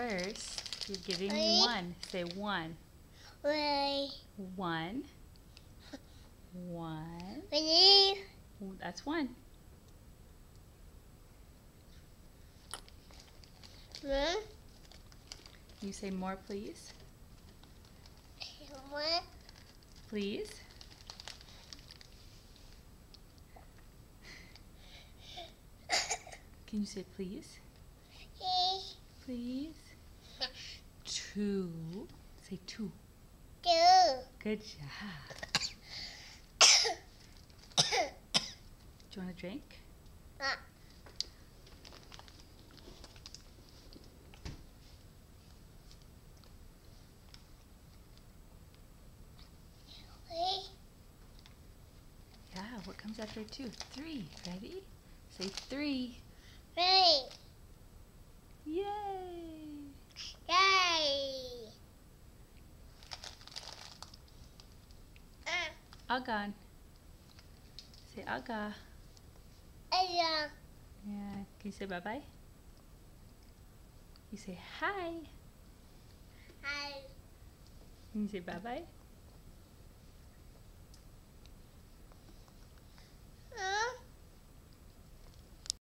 first, you're giving Three. one. Say one. Ready. One. One. Ready. That's one. One. You say more, please. One. Please. Can you say please? Please. Two. Say two. Two. Good job. Do you want a drink? Yeah, what comes after two? Three. Ready? Say three. Ready. Yay! Yay. Agan. Say aga. Yeah. Yeah. Can you say bye-bye? You say hi. Hi. Can you say bye-bye?